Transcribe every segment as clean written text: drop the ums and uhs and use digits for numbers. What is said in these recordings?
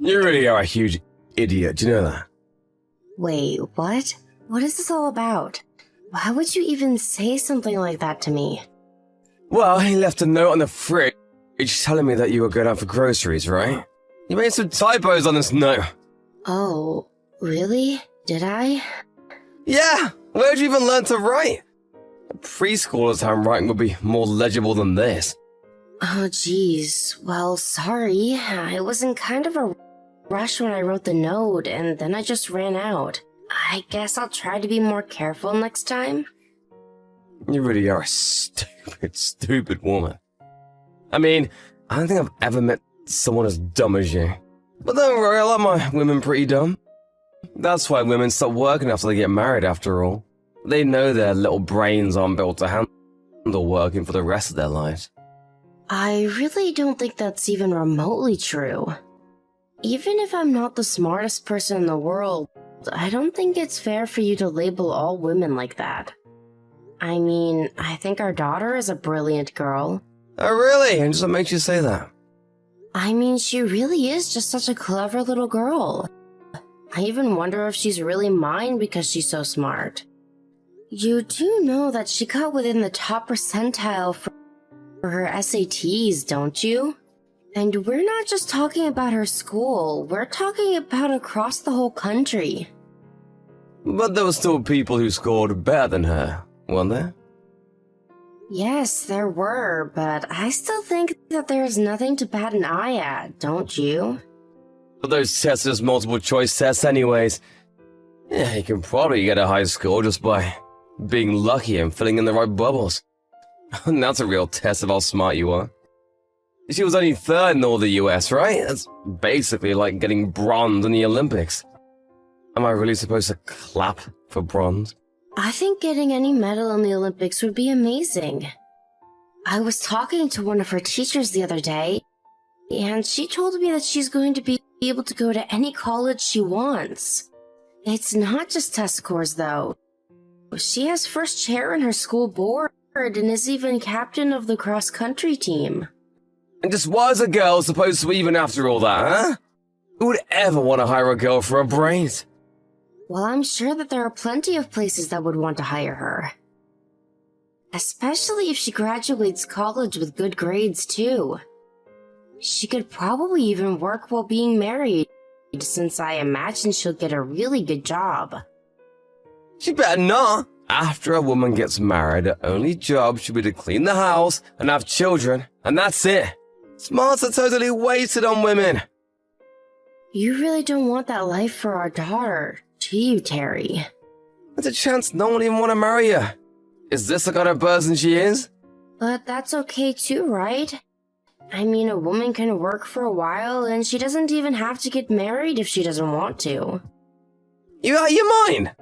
You really are a huge idiot, do you know that? Wait, what? What is this all about? Why would you even say something like that to me? Well, he left a note on the fridge telling me that you were going out for groceries, right? You made some typos on this note. Oh, really? Did I? Yeah, where'd you even learn to write? A preschooler's handwriting would be more legible than this. Oh, geez. Well, sorry. I was in kind of a rush when I wrote the note, and then I just ran out. I guess I'll try to be more careful next time. You really are a stupid woman. I mean, I don't think I've ever met someone as dumb as you. But don't worry, I like my women pretty dumb. That's why women stop working after they get married, after all. They know their little brains aren't built to handle working for the rest of their lives. I really don't think that's even remotely true. Even if I'm not the smartest person in the world, I don't think it's fair for you to label all women like that. I mean, I think our daughter is a brilliant girl. Oh, really? And just what makes you say that? I mean, she really is just such a clever little girl. I even wonder if she's really mine because she's so smart. You do know that she got within the top percentile for her SATs, don't you? And we're not just talking about her school, we're talking about across the whole country. But there were still people who scored better than her, weren't there? Yes, there were, but I still think that there's nothing to bat an eye at, don't you? But those tests are just multiple choice tests anyways. Yeah, you can probably get a high score just by being lucky and filling in the right bubbles. And that's a real test of how smart you are. She was only third in all the US, right? That's basically like getting bronze in the Olympics. Am I really supposed to clap for bronze? I think getting any medal in the Olympics would be amazing. I was talking to one of her teachers the other day, and she told me that she's going to be able to go to any college she wants. It's not just test scores, though. She has first chair in her school board and is even captain of the cross-country team. And just why is a girl supposed to even after all that, huh? Who would ever want to hire a girl for her brains? Well, I'm sure that there are plenty of places that would want to hire her. Especially if she graduates college with good grades, too. She could probably even work while being married, since I imagine she'll get a really good job. She better not. After a woman gets married, her only job should be to clean the house and have children, and that's it. Smarts are totally wasted on women. You really don't want that life for our daughter, do you, Terry? There's a chance no one even want to marry her. Is this the kind of person she is? But that's okay too, right? I mean, a woman can work for a while, and she doesn't even have to get married if she doesn't want to. You out of your mind?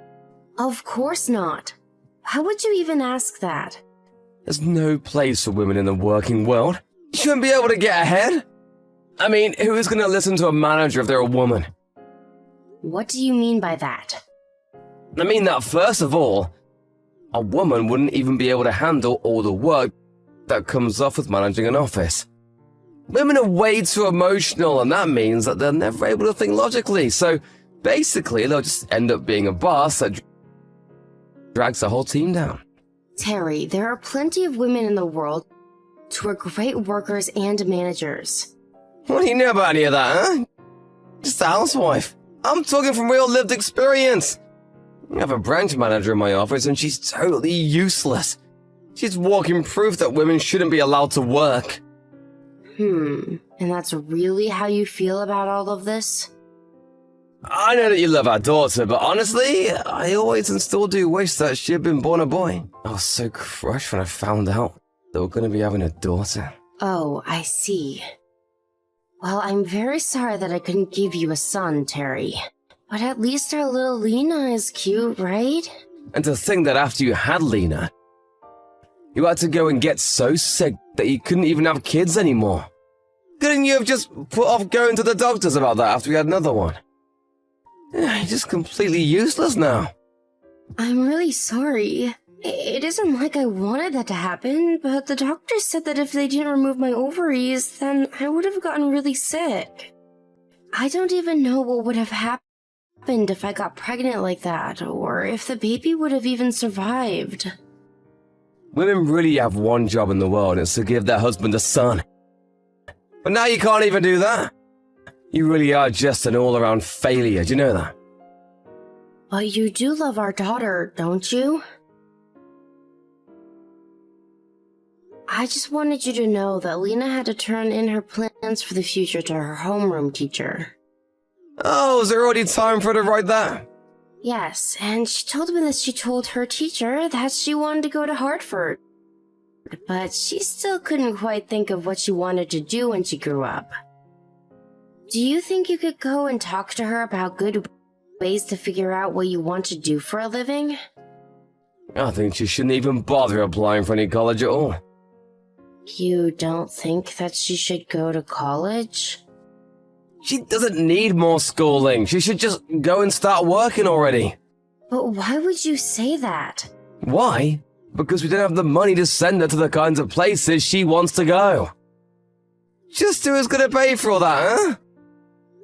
Of course not. How would you even ask that? There's no place for women in the working world. You shouldn't be able to get ahead. I mean, who is going to listen to a manager if they're a woman? What do you mean by that? I mean that first of all, a woman wouldn't even be able to handle all the work that comes off with managing an office. Women are way too emotional, and that means that they're never able to think logically, so basically they'll just end up being a boss that drags the whole team down. Terry, there are plenty of women in the world who are great workers and managers. What do you know about any of that, huh? Just a housewife. I'm talking from real lived experience. I have a branch manager in my office and she's totally useless. She's walking proof that women shouldn't be allowed to work. And that's really how you feel about all of this? I know that you love our daughter, but honestly, I always and still do wish that she had been born a boy. I was so crushed when I found out that we're going to be having a daughter. Oh, I see. Well, I'm very sorry that I couldn't give you a son, Terry. But at least our little Lena is cute, right? And to think that after you had Lena, you had to go and get so sick that you couldn't even have kids anymore. Couldn't you have just put off going to the doctors about that after we had another one? Yeah, you're just completely useless now. I'm really sorry. It isn't like I wanted that to happen, but the doctor said that if they didn't remove my ovaries, then I would have gotten really sick. I don't even know what would have happened if I got pregnant like that, or if the baby would have even survived. Women really have one job in the world, and it's to give their husband a son. But now you can't even do that. You really are just an all-around failure, do you know that? But you do love our daughter, don't you? I just wanted you to know that Lena had to turn in her plans for the future to her homeroom teacher. Oh, is there already time for her to write that? Yes, and she told me that she told her teacher that she wanted to go to Hartford. But she still couldn't quite think of what she wanted to do when she grew up. Do you think you could go and talk to her about good ways to figure out what you want to do for a living? I think she shouldn't even bother applying for any college at all. You don't think that she should go to college? She doesn't need more schooling. She should just go and start working already. But why would you say that? Why? Because we don't have the money to send her to the kinds of places she wants to go. Just who's gonna pay for all that, huh?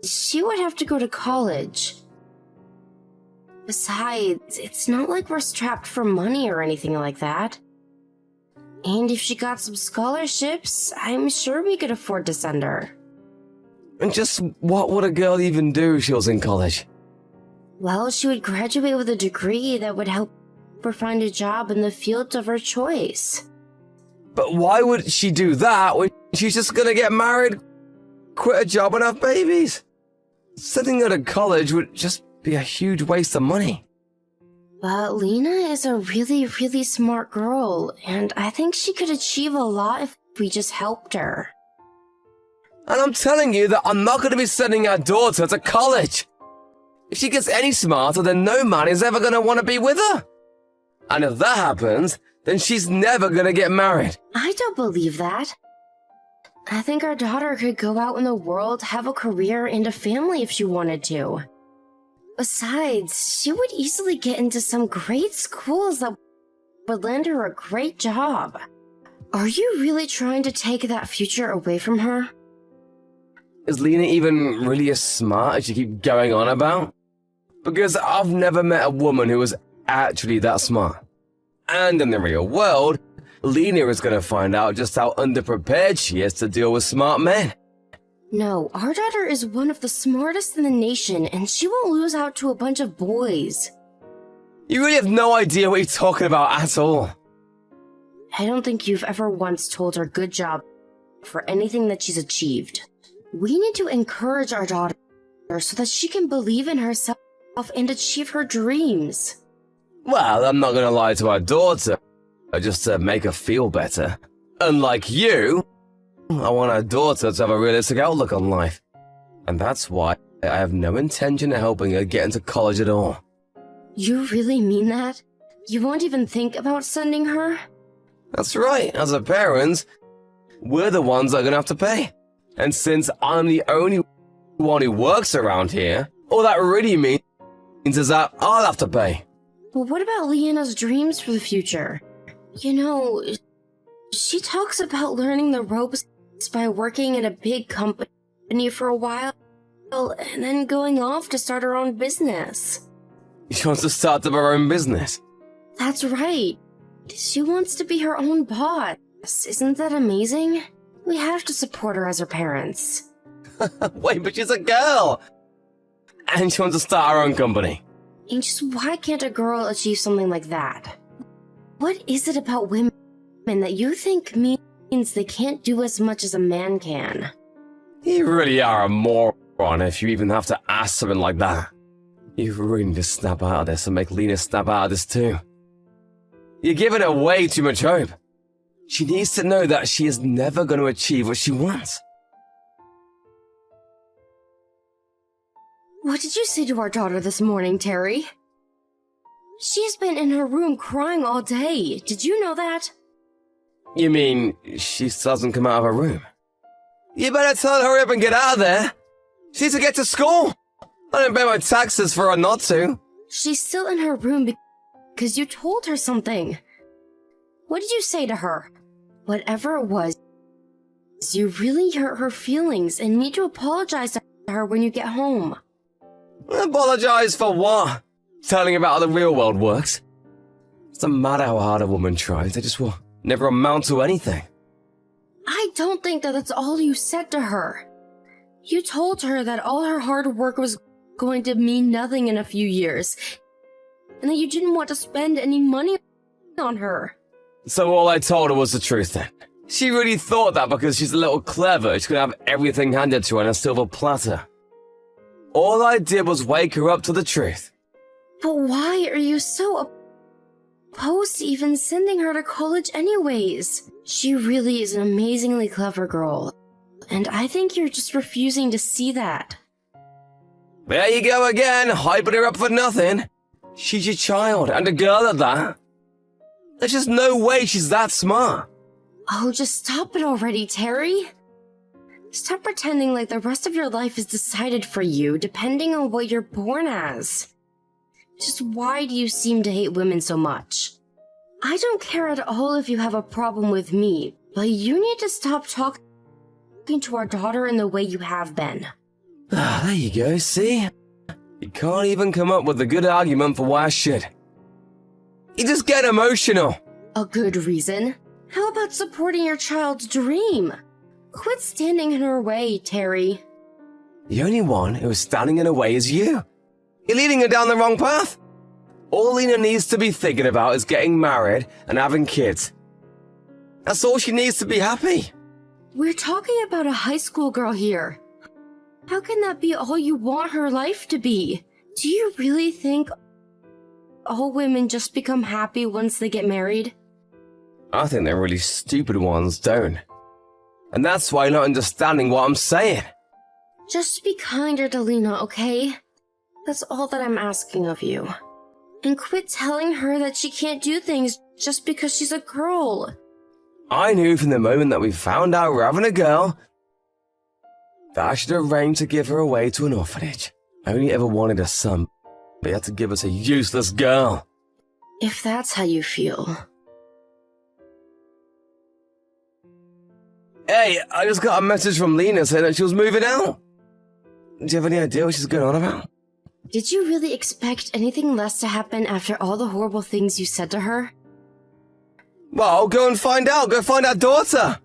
She would have to go to college. Besides, it's not like we're strapped for money or anything like that. And if she got some scholarships, I'm sure we could afford to send her. And just what would a girl even do if she was in college? Well, she would graduate with a degree that would help her find a job in the field of her choice. But why would she do that when she's just gonna get married, quit a job and have babies? Sending her to college would just be a huge waste of money. But Lena is a really, really smart girl, and I think she could achieve a lot if we just helped her. And I'm telling you that I'm not gonna be sending our daughter to college. If she gets any smarter, then no man is ever gonna want to be with her. And if that happens, then she's never gonna get married. I don't believe that. I think our daughter could go out in the world, have a career and a family if she wanted to. Besides, she would easily get into some great schools that would land her a great job. Are you really trying to take that future away from her? Is Lena even really as smart as you keep going on about? Because I've never met a woman who was actually that smart. And in the real world, Lena is going to find out just how underprepared she is to deal with smart men. No, our daughter is one of the smartest in the nation, and she won't lose out to a bunch of boys. You really have no idea what you're talking about at all. I don't think you've ever once told her good job for anything that she's achieved. We need to encourage our daughter so that she can believe in herself and achieve her dreams. Well, I'm not going to lie to our daughter, just to make her feel better. Unlike you, I want our daughter to have a realistic outlook on life. And that's why I have no intention of helping her get into college at all. You really mean that? You won't even think about sending her? That's right, as her parents, we're the ones that are going to have to pay. And since I'm the only one who works around here, all that really means is that I'll have to pay. But what about Leanna's dreams for the future? You know, she talks about learning the ropes by working in a big company for a while, and then going off to start her own business. She wants to start up her own business. That's right. She wants to be her own boss. Isn't that amazing? We have to support her as her parents. Wait, but she's a girl! And she wants to start her own company. And just why can't a girl achieve something like that? What is it about women that you think means they can't do as much as a man can? You really are a moron if you even have to ask something like that. You really need to snap out of this and make Lena snap out of this too. You're giving her way too much hope. She needs to know that she is never going to achieve what she wants. What did you say to our daughter this morning, Terry? She's been in her room crying all day. Did you know that? You mean she still hasn't come out of her room? You better tell her to hurry up and get out of there. She needs to get to school. I didn't pay my taxes for her not to. She's still in her room because you told her something. What did you say to her? Whatever it was, you really hurt her feelings and need to apologize to her when you get home. Apologize for what? Telling about how the real world works? It doesn't matter how hard a woman tries, they just will never amount to anything. I don't think that that's all you said to her. You told her that all her hard work was going to mean nothing in a few years, and that you didn't want to spend any money on her. So all I told her was the truth then. She really thought that because she's a little clever, she could have everything handed to her on a silver platter. All I did was wake her up to the truth. But why are you so opposed to even sending her to college anyways? She really is an amazingly clever girl, and I think you're just refusing to see that. There you go again, hyping her up for nothing. She's your child, and a girl at that. There's just no way she's that smart. Oh, just stop it already, Terry. Stop pretending like the rest of your life is decided for you, depending on what you're born as. Just why do you seem to hate women so much? I don't care at all if you have a problem with me, but you need to stop talking to our daughter in the way you have been. Ah, there you go, see? You can't even come up with a good argument for why I should. You just get emotional. A good reason? How about supporting your child's dream? Quit standing in her way, Terry. The only one who is standing in her way is you. You're leading her down the wrong path. All Lena needs to be thinking about is getting married and having kids. That's all she needs to be happy. We're talking about a high school girl here. How can that be all you want her life to be? Do you really think all women just become happy once they get married? I think the really stupid ones don't. And that's why you're not understanding what I'm saying. Just be kinder to Lena, okay? That's all that I'm asking of you. And quit telling her that she can't do things just because she's a girl. I knew from the moment that we found out we're having a girl that I should arrange to give her away to an orphanage. I only ever wanted a son, but you had to give us a useless girl. If that's how you feel. Hey, I just got a message from Lena saying that she was moving out. Do you have any idea what she's going on about? Did you really expect anything less to happen after all the horrible things you said to her? Well, go and find out. Go find our daughter.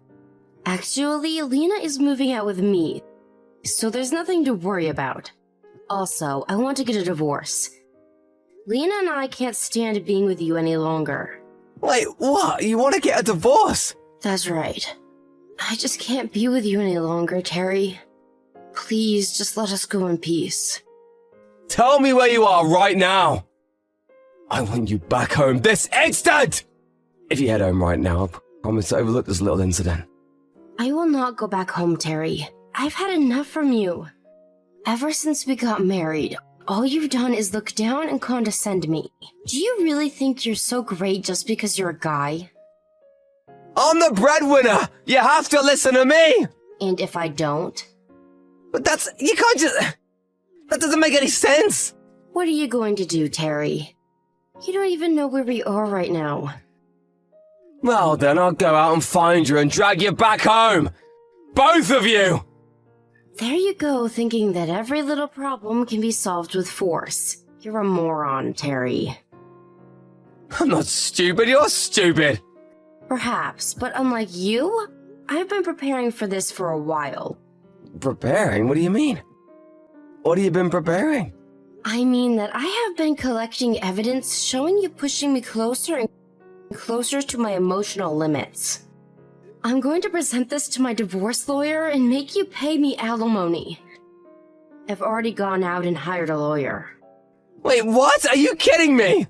Actually, Lena is moving out with me, so there's nothing to worry about. Also, I want to get a divorce. Lena and I can't stand being with you any longer. Wait, what? You want to get a divorce? That's right. I just can't be with you any longer, Terry. Please, just let us go in peace. Tell me where you are right now. I want you back home this instant! If you head home right now, I promise to overlook this little incident. I will not go back home, Terry. I've had enough from you. Ever since we got married, all you've done is look down and condescend me. Do you really think you're so great just because you're a guy? I'm the breadwinner! You have to listen to me! And if I don't? But you can't just... That doesn't make any sense! What are you going to do, Terry? You don't even know where we are right now. Well, then I'll go out and find you and drag you back home! Both of you! There you go, thinking that every little problem can be solved with force. You're a moron, Terry. I'm not stupid, you're stupid! Perhaps, but unlike you, I've been preparing for this for a while. Preparing? What do you mean? What have you been preparing? I mean that I have been collecting evidence showing you pushing me closer and closer to my emotional limits. I'm going to present this to my divorce lawyer and make you pay me alimony. I've already gone out and hired a lawyer. Wait, what? Are you kidding me?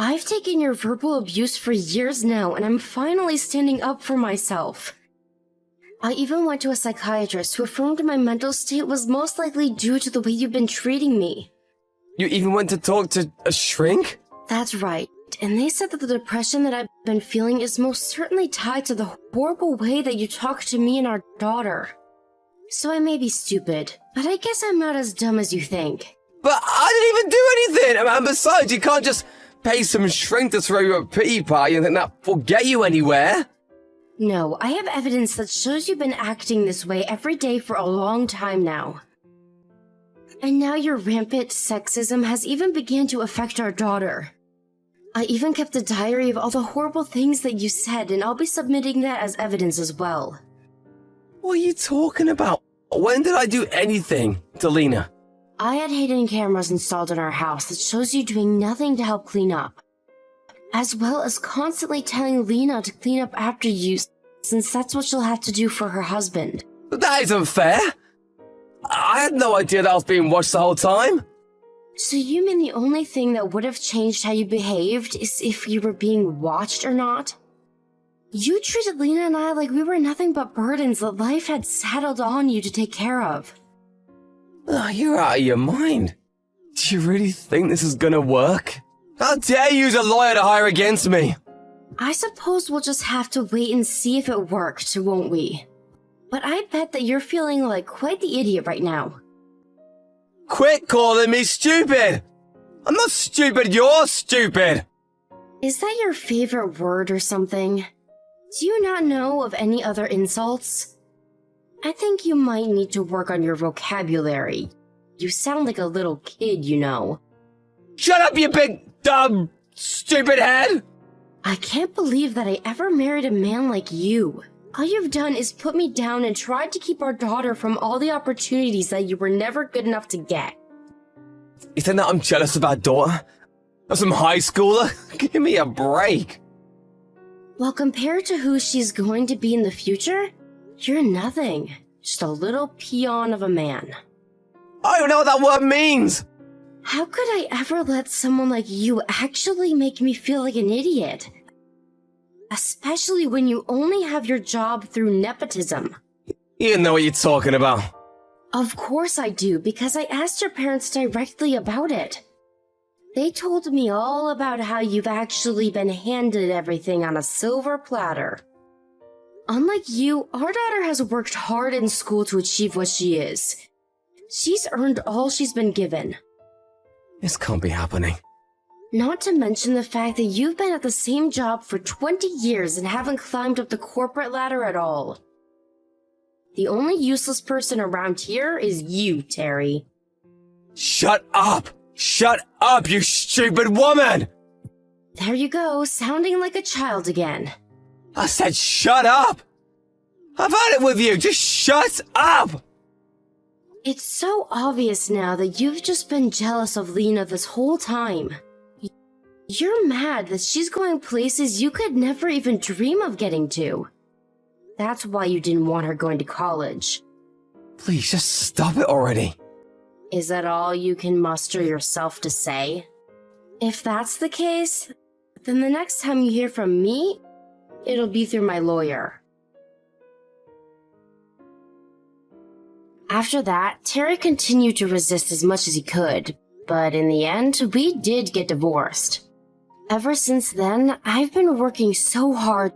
I've taken your verbal abuse for years now, and I'm finally standing up for myself. I even went to a psychiatrist who affirmed my mental state was most likely due to the way you've been treating me. You even went to talk to a shrink? That's right, and they said that the depression that I've been feeling is most certainly tied to the horrible way that you talk to me and our daughter. So I may be stupid, but I guess I'm not as dumb as you think. But I didn't even do anything! And besides, you can't just pay some shrink to throw you a pity party and think that will get you anywhere. No, I have evidence that shows you've been acting this way every day for a long time now. And now your rampant sexism has even begun to affect our daughter. I even kept a diary of all the horrible things that you said, and I'll be submitting that as evidence as well. What are you talking about? When did I do anything to Lena? I had hidden cameras installed in our house that shows you doing nothing to help clean up, as well as constantly telling Lena to clean up after you, since that's what she'll have to do for her husband. That isn't fair! I had no idea that I was being watched the whole time! So you mean the only thing that would have changed how you behaved is if you were being watched or not? You treated Lena and I like we were nothing but burdens that life had saddled on you to take care of. Oh, you're out of your mind. Do you really think this is gonna work? How dare you use a lawyer to hire against me? I suppose we'll just have to wait and see if it worked, won't we? But I bet that you're feeling like quite the idiot right now. Quit calling me stupid! I'm not stupid, you're stupid! Is that your favorite word or something? Do you not know of any other insults? I think you might need to work on your vocabulary. You sound like a little kid, you know. Shut up, you big, dumb, stupid head! I can't believe that I ever married a man like you. All you've done is put me down and tried to keep our daughter from all the opportunities that you were never good enough to get. You think that I'm jealous of our daughter? Of some high schooler? Give me a break. Well, compared to who she's going to be in the future, you're nothing. Just a little peon of a man. I don't know what that word means! How could I ever let someone like you actually make me feel like an idiot? Especially when you only have your job through nepotism. You know what you're talking about. Of course I do, because I asked your parents directly about it. They told me all about how you've actually been handed everything on a silver platter. Unlike you, our daughter has worked hard in school to achieve what she is. She's earned all she's been given. This can't be happening. Not to mention the fact that you've been at the same job for 20 years and haven't climbed up the corporate ladder at all. The only useless person around here is you, Terry. Shut up! Shut up, you stupid woman! There you go, sounding like a child again. I said shut up! I've had it with you, just shut up! It's so obvious now that you've just been jealous of Lena this whole time. You're mad that she's going places you could never even dream of getting to. That's why you didn't want her going to college. Please, just stop it already. Is that all you can muster yourself to say? If that's the case, then the next time you hear from me, it'll be through my lawyer. After that, Terry continued to resist as much as he could, but in the end, we did get divorced. Ever since then, I've been working so hard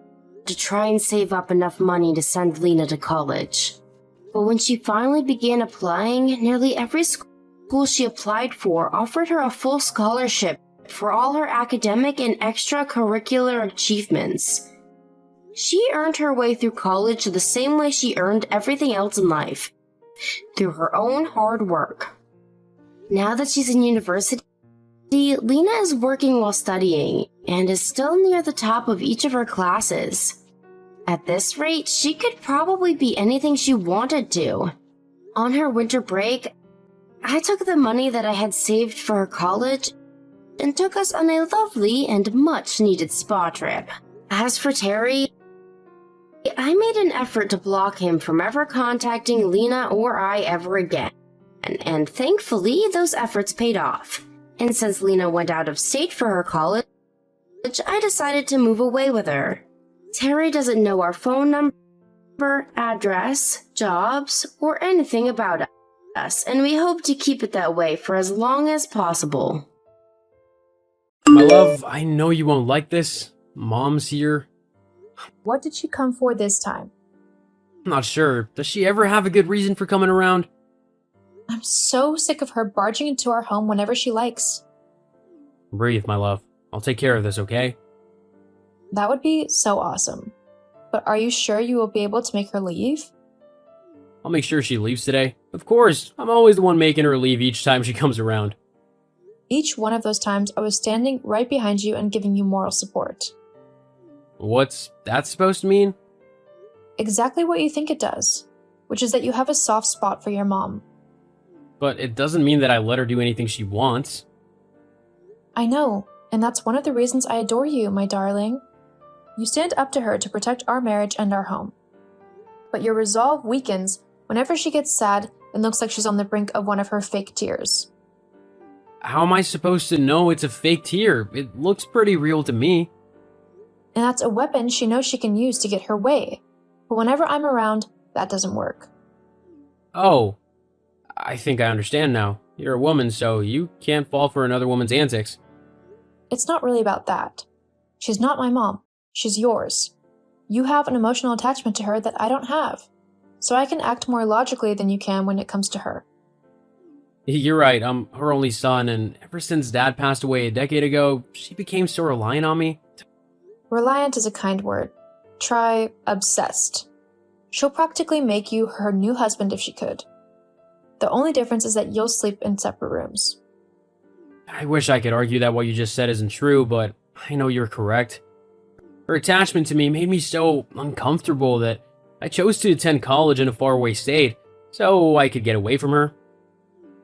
to try and save up enough money to send Lena to college. But when she finally began applying, nearly every school she applied for offered her a full scholarship for all her academic and extracurricular achievements. She earned her way through college the same way she earned everything else in life, through her own hard work. Now that she's in university, Lena is working while studying and is still near the top of each of her classes. At this rate, she could probably be anything she wanted to. On her winter break, I took the money that I had saved for her college and took us on a lovely and much-needed spa trip. As for Terry, I made an effort to block him from ever contacting Lena or I ever again, and thankfully those efforts paid off. And since Lena went out of state for her college, I decided to move away with her. Terry doesn't know our phone number, address, jobs, or anything about us, and we hope to keep it that way for as long as possible. My love, I know you won't like this. Mom's here. What did she come for this time? I'm not sure. Does she ever have a good reason for coming around? I'm so sick of her barging into our home whenever she likes. Breathe, my love. I'll take care of this, okay? That would be so awesome. But are you sure you will be able to make her leave? I'll make sure she leaves today. Of course, I'm always the one making her leave each time she comes around. Each one of those times, I was standing right behind you and giving you moral support. What's that supposed to mean? Exactly what you think it does, which is that you have a soft spot for your mom. But it doesn't mean that I let her do anything she wants. I know, and that's one of the reasons I adore you, my darling. You stand up to her to protect our marriage and our home. But your resolve weakens whenever she gets sad and looks like she's on the brink of one of her fake tears. How am I supposed to know it's a fake tear? It looks pretty real to me. And that's a weapon she knows she can use to get her way. But whenever I'm around, that doesn't work. Oh, I think I understand now. You're a woman, so you can't fall for another woman's antics. It's not really about that. She's not my mom. She's yours. You have an emotional attachment to her that I don't have. So I can act more logically than you can when it comes to her. You're right, I'm her only son, and ever since Dad passed away a decade ago, she became so reliant on me. Reliant is a kind word. Try obsessed. She'll practically make you her new husband if she could. The only difference is that you'll sleep in separate rooms. I wish I could argue that what you just said isn't true, but I know you're correct. Her attachment to me made me so uncomfortable that I chose to attend college in a faraway state so I could get away from her.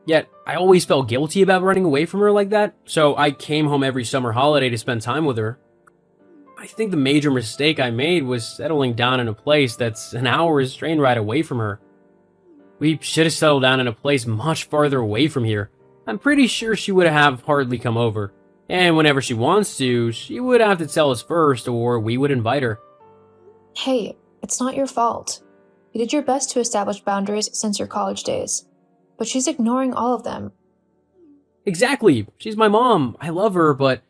Yet, I always felt guilty about running away from her like that, so I came home every summer holiday to spend time with her. I think the major mistake I made was settling down in a place that's an hour's train ride away from her. We should have settled down in a place much farther away from here. I'm pretty sure she would have hardly come over. And whenever she wants to, she would have to tell us first, or we would invite her. Hey, it's not your fault. You did your best to establish boundaries since your college days. But she's ignoring all of them. Exactly. She's my mom. I love her, but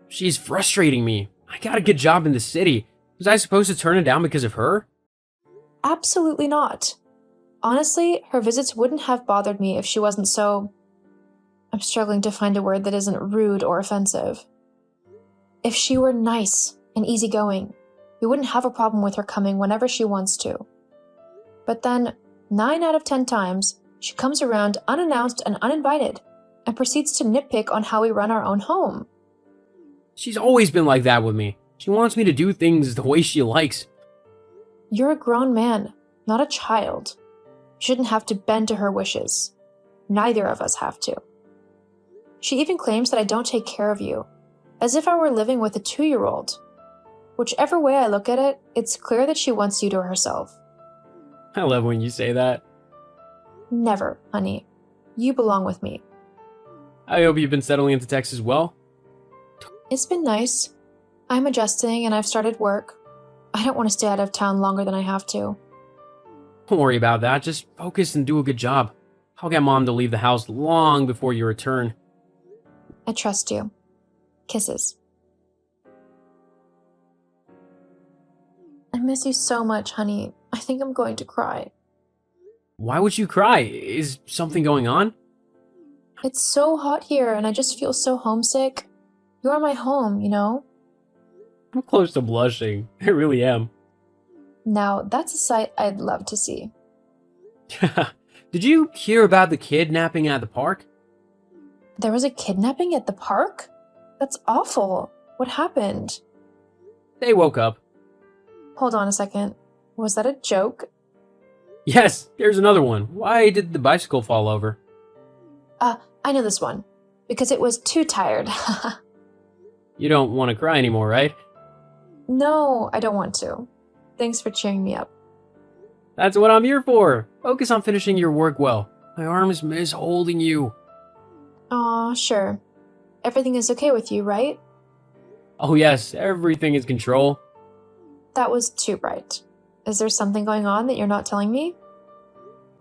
she's frustrating me. I got a good job in the city. Was I supposed to turn it down because of her? Absolutely not. Honestly, her visits wouldn't have bothered me if she wasn't so... I'm struggling to find a word that isn't rude or offensive. If she were nice and easygoing, we wouldn't have a problem with her coming whenever she wants to. But then, 9 out of 10 times, she comes around unannounced and uninvited, and proceeds to nitpick on how we run our own home. She's always been like that with me. She wants me to do things the way she likes. You're a grown man, not a child. You shouldn't have to bend to her wishes. Neither of us have to. She even claims that I don't take care of you, as if I were living with a 2-year-old. Whichever way I look at it, it's clear that she wants you to herself. I love when you say that. Never, honey. You belong with me. I hope you've been settling into Texas well. It's been nice. I'm adjusting and I've started work. I don't want to stay out of town longer than I have to. Don't worry about that. Just focus and do a good job. I'll get Mom to leave the house long before you return. I trust you. Kisses. I miss you so much, honey. I think I'm going to cry. Why would you cry? Is something going on? It's so hot here and I just feel so homesick. You're my home, you know? I'm close to blushing. I really am. Now, that's a sight I'd love to see. Did you hear about the kidnapping at the park? There was a kidnapping at the park? That's awful. What happened? They woke up. Hold on a second. Was that a joke? Yes, here's another one. Why did the bicycle fall over? I know this one. Because it was too tired. You don't want to cry anymore, right? No, I don't want to. Thanks for cheering me up. That's what I'm here for. Focus on finishing your work well. My arms miss holding you. Aw, sure. Everything is okay with you, right? Oh yes, everything is control. That was too bright. Is there something going on that you're not telling me?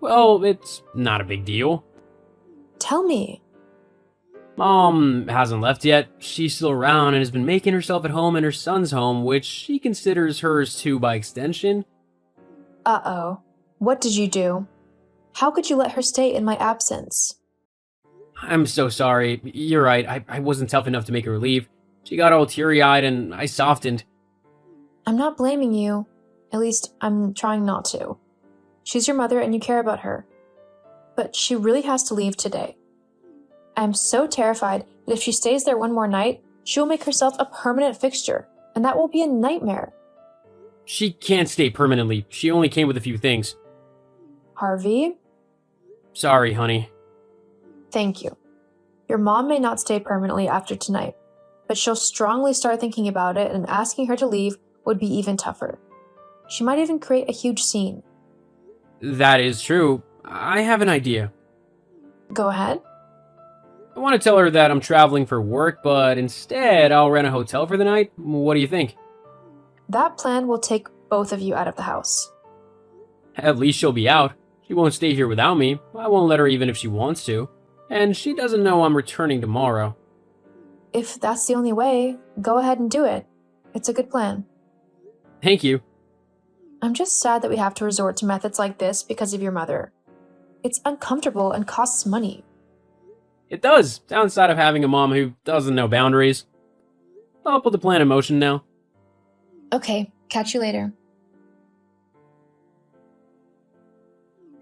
Well, it's not a big deal. Tell me. Mom hasn't left yet. She's still around and has been making herself at home in her son's home, which she considers hers too by extension. Uh-oh. What did you do? How could you let her stay in my absence? I'm so sorry. You're right. I wasn't tough enough to make her leave. She got all teary-eyed and I softened. I'm not blaming you. At least, I'm trying not to. She's your mother and you care about her. But she really has to leave today. I'm so terrified that if she stays there one more night, she will make herself a permanent fixture, and that will be a nightmare. She can't stay permanently. She only came with a few things. Harvey, Sorry, honey. thank you. Your mom may not stay permanently after tonight, but she'll strongly start thinking about it, and asking her to leave would be even tougher. She might even create a huge scene. That is true. I have an idea. Go ahead. I want to tell her that I'm traveling for work, but instead I'll rent a hotel for the night. What do you think? That plan will take both of you out of the house. At least she'll be out. She won't stay here without me. I won't let her even if she wants to. And she doesn't know I'm returning tomorrow. If that's the only way, go ahead and do it. It's a good plan. Thank you. I'm just sad that we have to resort to methods like this because of your mother. It's uncomfortable and costs money. It does, downside of having a mom who doesn't know boundaries. I'll put the plan in motion now. Okay, catch you later.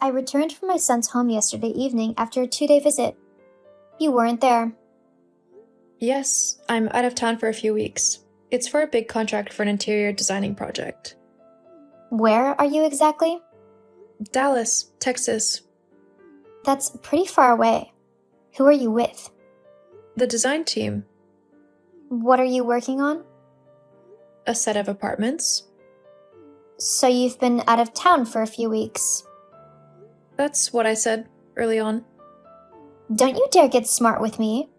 I returned from my son's home yesterday evening after a 2-day visit. You weren't there. Yes, I'm out of town for a few weeks. It's for a big contract for an interior designing project. Where are you exactly? Dallas, Texas. That's pretty far away. Who are you with? The design team. What are you working on? A set of apartments. So you've been out of town for a few weeks. That's what I said early on. Don't you dare get smart with me.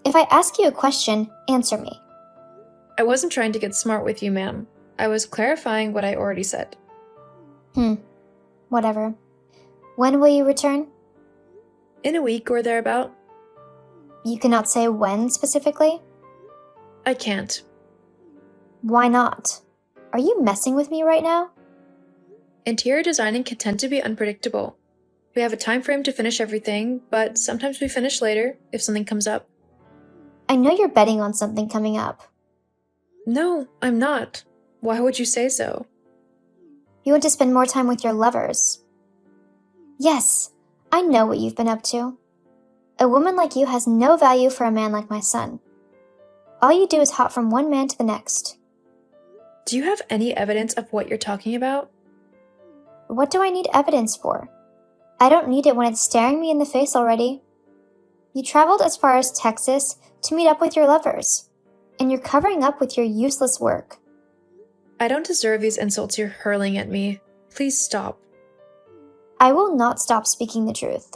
If I ask you a question, answer me. I wasn't trying to get smart with you, ma'am. I was clarifying what I already said. Whatever. When will you return? In a week or thereabout. You cannot say when specifically? I can't. Why not? Are you messing with me right now? Interior designing can tend to be unpredictable. We have a time frame to finish everything, but sometimes we finish later if something comes up. I know you're betting on something coming up. No, I'm not. Why would you say so? You want to spend more time with your lovers. Yes, I know what you've been up to. A woman like you has no value for a man like my son. All you do is hop from one man to the next. Do you have any evidence of what you're talking about? What do I need evidence for? I don't need it when it's staring me in the face already. You traveled as far as Texas to meet up with your lovers, and you're covering up with your useless work. I don't deserve these insults you're hurling at me. Please stop. I will not stop speaking the truth.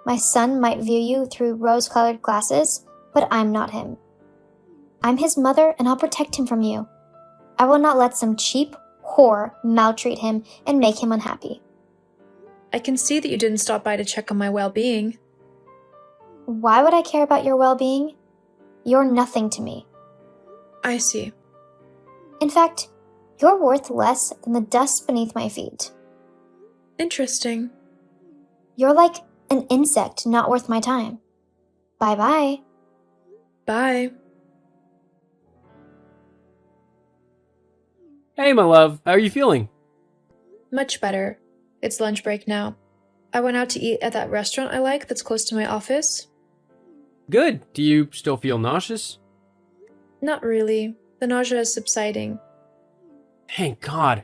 My son might view you through rose-colored glasses, but I'm not him. I'm his mother, and I'll protect him from you. I will not let some cheap whore maltreat him and make him unhappy. I can see that you didn't stop by to check on my well-being. Why would I care about your well-being? You're nothing to me. I see. In fact, you're worth less than the dust beneath my feet. Interesting. You're like an insect not worth my time. Bye-bye. Bye. Hey, my love. How are you feeling? Much better. It's lunch break now. I went out to eat at that restaurant I like that's close to my office. Good. Do you still feel nauseous? Not really. The nausea is subsiding. Thank God.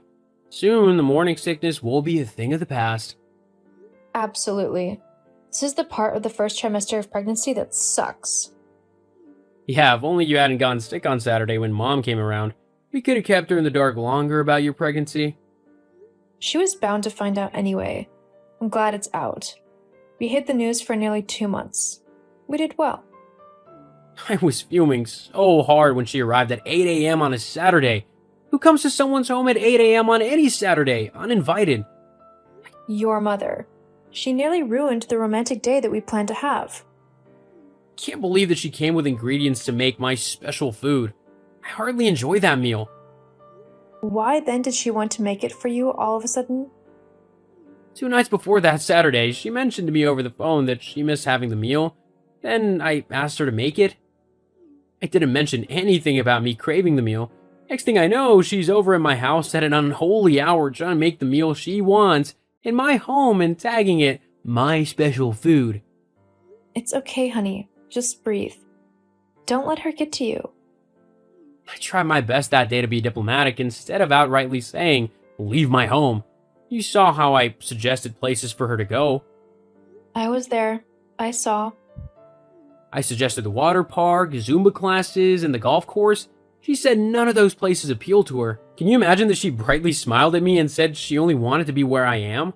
Soon the morning sickness will be a thing of the past. Absolutely. This is the part of the first trimester of pregnancy that sucks. Yeah, if only you hadn't gotten sick on Saturday when Mom came around. We could have kept her in the dark longer about your pregnancy. She was bound to find out anyway. I'm glad it's out. We hid the news for nearly 2 months. We did well. I was fuming so hard when she arrived at 8 a.m. on a Saturday. Who comes to someone's home at 8 a.m. on any Saturday, uninvited? Your mother. She nearly ruined the romantic day that we planned to have. Can't believe that she came with ingredients to make my special food. I hardly enjoy that meal. Why then did she want to make it for you all of a sudden? 2 nights before that Saturday, she mentioned to me over the phone that she missed having the meal. Then I asked her to make it. I didn't mention anything about me craving the meal. Next thing I know, she's over at my house at an unholy hour trying to make the meal she wants in my home and tagging it my special food. It's okay, honey. Just breathe. Don't let her get to you. I tried my best that day to be diplomatic instead of outrightly saying, leave my home. You saw how I suggested places for her to go. I was there. I saw. I suggested the water park, Zumba classes, and the golf course. She said none of those places appealed to her. Can you imagine that she brightly smiled at me and said she only wanted to be where I am?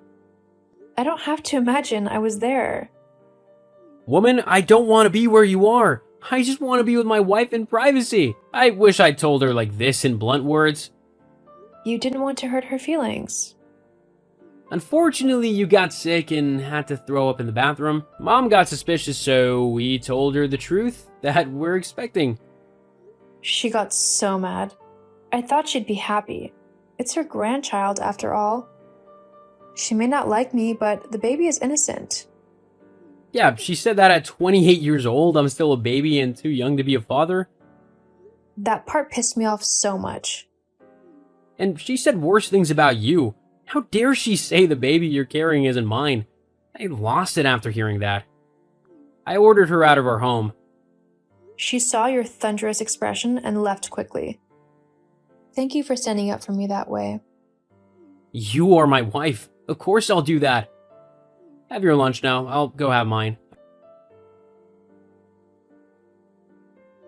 I don't have to imagine. I was there. Woman, I don't want to be where you are. I just want to be with my wife in privacy. I wish I'd told her like this in blunt words. You didn't want to hurt her feelings. Unfortunately, you got sick and had to throw up in the bathroom. Mom got suspicious, so we told her the truth that we're expecting. She got so mad. I thought she'd be happy. It's her grandchild, after all. She may not like me, but the baby is innocent. Yeah, she said that at 28 years old, I'm still a baby and too young to be a father. That part pissed me off so much. And she said worse things about you. How dare she say the baby you're carrying isn't mine? I lost it after hearing that. I ordered her out of our home. She saw your thunderous expression and left quickly. Thank you for standing up for me that way. You are my wife. Of course I'll do that. Have your lunch now. I'll go have mine.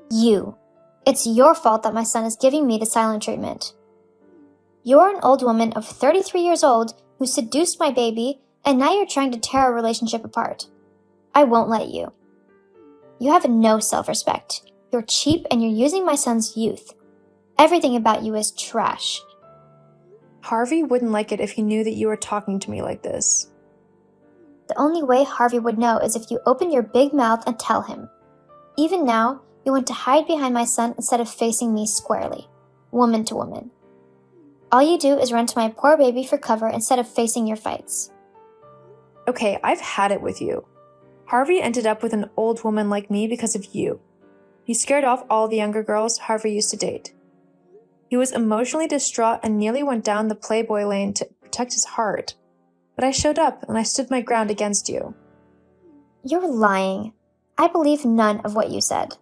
You. It's your fault that my son is giving me the silent treatment. You're an old woman of 33 years old who seduced my baby, and now you're trying to tear our relationship apart. I won't let you. You have no self-respect. You're cheap and you're using my son's youth. Everything about you is trash. Harvey wouldn't like it if he knew that you were talking to me like this. The only way Harvey would know is if you open your big mouth and tell him. Even now, you want to hide behind my son instead of facing me squarely, woman to woman. All you do is run to my poor baby for cover instead of facing your fights. Okay, I've had it with you. Harvey ended up with an old woman like me because of you. You scared off all the younger girls Harvey used to date. He was emotionally distraught and nearly went down the Playboy lane to protect his heart. But I showed up and I stood my ground against you. You're lying. I believe none of what you said.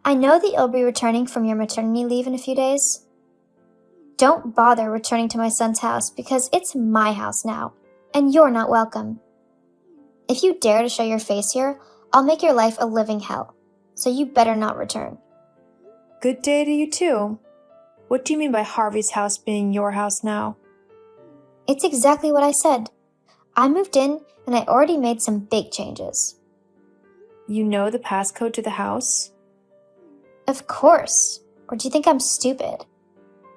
I know that you'll be returning from your maternity leave in a few days. Don't bother returning to my son's house because it's my house now, and you're not welcome. If you dare to show your face here, I'll make your life a living hell, so you better not return. Good day to you too. What do you mean by Harvey's house being your house now? It's exactly what I said. I moved in and I already made some big changes. You know the passcode to the house? Of course. Or do you think I'm stupid?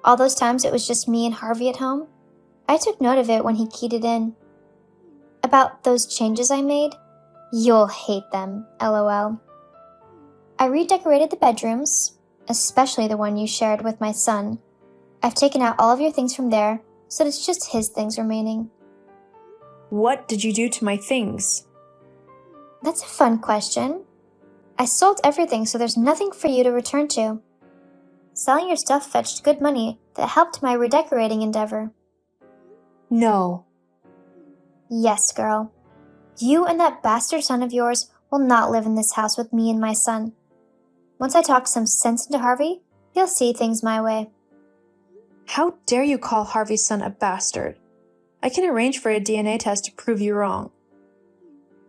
All those times it was just me and Harvey at home? I took note of it when he keyed it in. About those changes I made? You'll hate them, LOL. I redecorated the bedrooms, especially the one you shared with my son. I've taken out all of your things from there, so it's just his things remaining. What did you do to my things? That's a fun question. I sold everything, so there's nothing for you to return to. Selling your stuff fetched good money that helped my redecorating endeavor. No. Yes, girl. You and that bastard son of yours will not live in this house with me and my son. Once I talk some sense into Harvey, he'll see things my way. How dare you call Harvey's son a bastard? I can arrange for a DNA test to prove you wrong.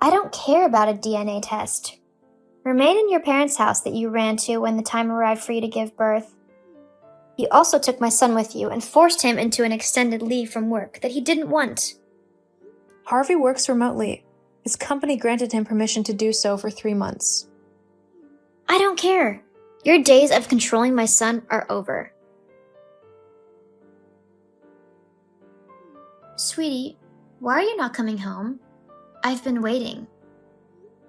I don't care about a DNA test. Remain in your parents' house that you ran to when the time arrived for you to give birth. You also took my son with you and forced him into an extended leave from work that he didn't want. Harvey works remotely. His company granted him permission to do so for 3 months. I don't care. Your days of controlling my son are over. Sweetie, why are you not coming home? I've been waiting.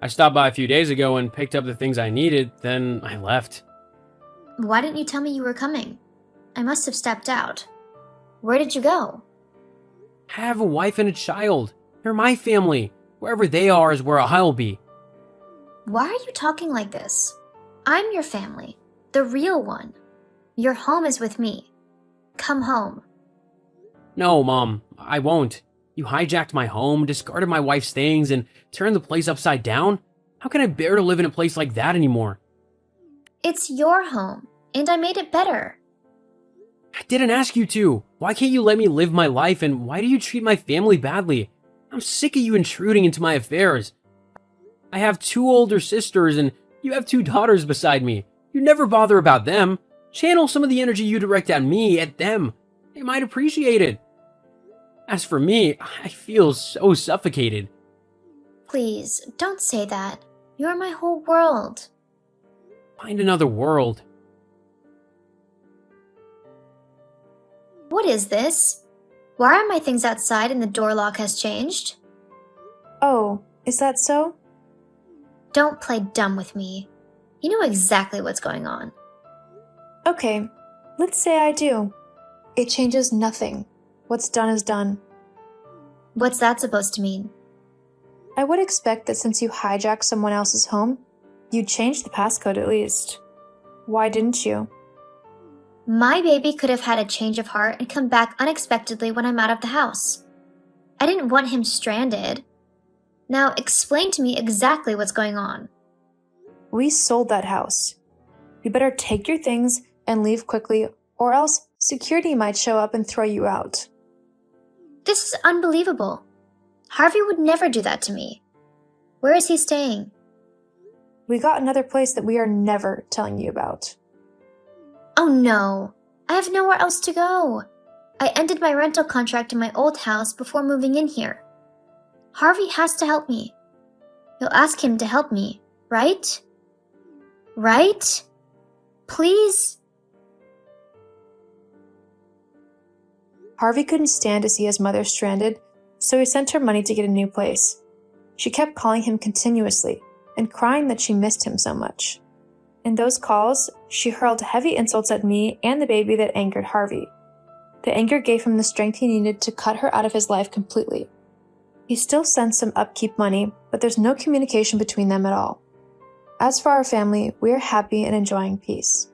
I stopped by a few days ago and picked up the things I needed, then I left. Why didn't you tell me you were coming? I must have stepped out. Where did you go? I have a wife and a child. They're my family. Wherever they are is where I'll be. Why are you talking like this? I'm your family, the real one. Your home is with me. Come home. No, Mom, I won't. You hijacked my home, discarded my wife's things, and turned the place upside down? How can I bear to live in a place like that anymore? It's your home, and I made it better. I didn't ask you to. Why can't you let me live my life, and why do you treat my family badly? I'm sick of you intruding into my affairs. I have 2 older sisters, and you have 2 daughters beside me. You never bother about them. Channel some of the energy you direct at me at them. They might appreciate it. As for me, I feel so suffocated. Please, don't say that. You're my whole world. Find another world. What is this? Why are my things outside and the door lock has changed? Oh, is that so? Don't play dumb with me. You know exactly what's going on. Okay, let's say I do. It changes nothing. What's done is done. What's that supposed to mean? I would expect that since you hijacked someone else's home, you'd change the passcode at least. Why didn't you? My baby could have had a change of heart and come back unexpectedly when I'm out of the house. I didn't want him stranded. Now explain to me exactly what's going on. We sold that house. You better take your things and leave quickly, or else security might show up and throw you out. This is unbelievable. Harvey would never do that to me. Where is he staying? We got another place that we are never telling you about. Oh no, I have nowhere else to go. I ended my rental contract in my old house before moving in here. Harvey has to help me. You'll ask him to help me, right? Right? Please? Harvey couldn't stand to see his mother stranded, so he sent her money to get a new place. She kept calling him continuously and crying that she missed him so much. In those calls, she hurled heavy insults at me and the baby that angered Harvey. The anger gave him the strength he needed to cut her out of his life completely. He still sends some upkeep money, but there's no communication between them at all. As for our family, we are happy and enjoying peace.